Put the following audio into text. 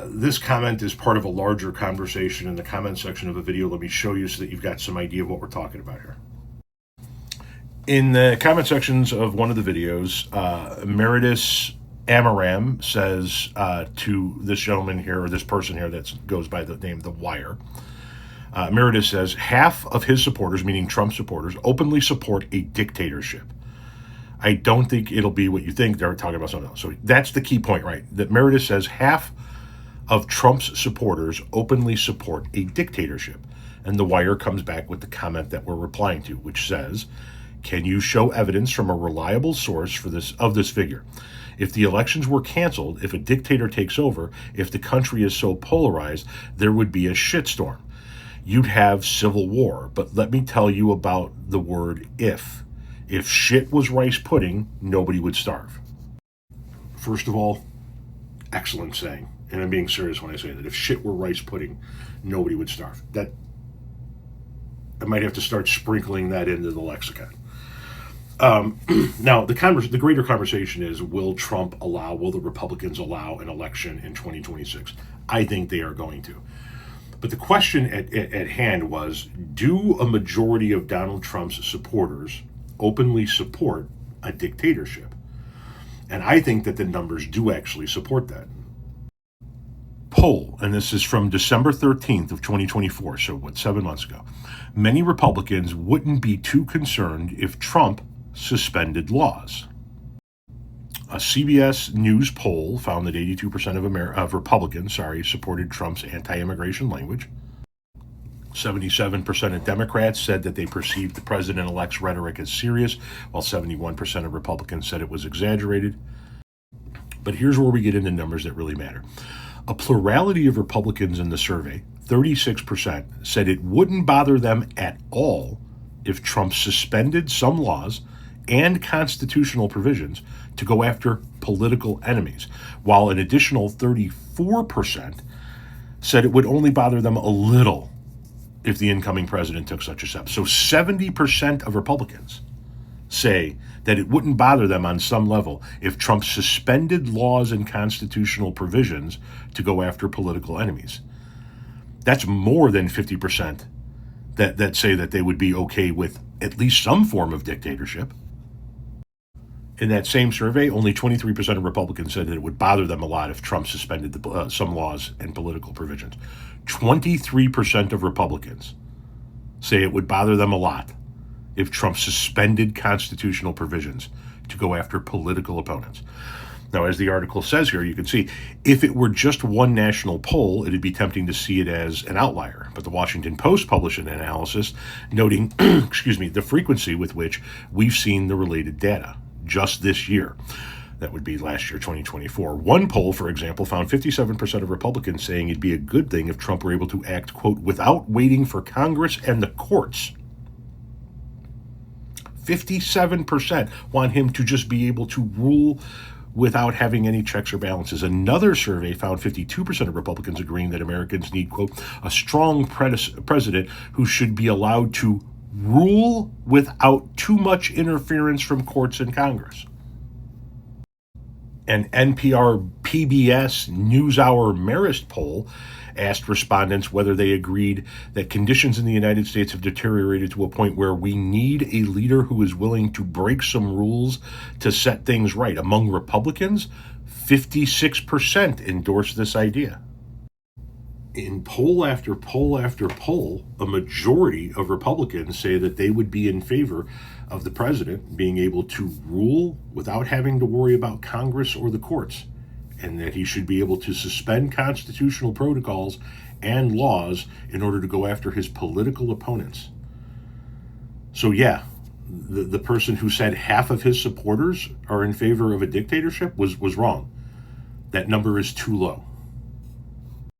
This comment is part of a larger conversation in the comment section of a video. Let me show you so that you've got some idea of what we're talking about here. In the comment sections of one of the videos, Meredith Amaram says to this gentleman here, or this person here that goes by the name The Wire, Meredith says, half of his supporters, meaning Trump supporters, openly support a dictatorship. I don't think it'll be what you think. They're talking about something else. So that's the key point, right? That Meredith says half of Trump's supporters openly support a dictatorship. And The Wire comes back with the comment that we're replying to, which says, can you show evidence from a reliable source for this figure? If the elections were canceled, if a dictator takes over, if the country is so polarized, there would be a shitstorm. You'd have civil war. But let me tell you about the word if. If shit was rice pudding, nobody would starve. First of all, excellent saying. And I'm being serious when I say that. If shit were rice pudding, nobody would starve. That I might have to start sprinkling that into the lexicon. Now, the greater conversation is, will the Republicans allow an election in 2026? I think they are going to. But the question at hand was, do a majority of Donald Trump's supporters openly support a dictatorship? And I think that the numbers do actually support that. Poll, and this is from December 13th of 2024, so 7 months ago. Many Republicans wouldn't be too concerned if Trump suspended laws. A CBS News poll found that 82% of Republicans supported Trump's anti-immigration language. 77% of Democrats said that they perceived the president-elect's rhetoric as serious, while 71% of Republicans said it was exaggerated. But here's where we get into numbers that really matter. A plurality of Republicans in the survey, 36%, said it wouldn't bother them at all if Trump suspended some laws and constitutional provisions to go after political enemies, while an additional 34% said it would only bother them a little if the incoming president took such a step. So 70% of Republicans say that it wouldn't bother them on some level if Trump suspended laws and constitutional provisions to go after political enemies. That's more than 50% that say that they would be okay with at least some form of dictatorship. In that same survey, only 23% of Republicans said that it would bother them a lot if Trump suspended some laws and political provisions. 23% of Republicans say it would bother them a lot if Trump suspended constitutional provisions to go after political opponents. Now, as the article says here, you can see, if it were just one national poll, it'd be tempting to see it as an outlier. But the Washington Post published an analysis noting, the frequency with which we've seen the related data just this year. That would be last year, 2024. One poll, for example, found 57% of Republicans saying it'd be a good thing if Trump were able to act, quote, without waiting for Congress and the courts. 57% want him to just be able to rule without having any checks or balances. Another survey found 52% of Republicans agreeing that Americans need, quote, a strong president who should be allowed to rule without too much interference from courts and Congress. An NPR PBS NewsHour Marist poll asked respondents whether they agreed that conditions in the United States have deteriorated to a point where we need a leader who is willing to break some rules to set things right. Among Republicans, 56% endorsed this idea. In poll after poll after poll, a majority of Republicans say that they would be in favor of the president being able to rule without having to worry about Congress or the courts, and that he should be able to suspend constitutional protocols and laws in order to go after his political opponents. So yeah, the person who said half of his supporters are in favor of a dictatorship was wrong. That number is too low.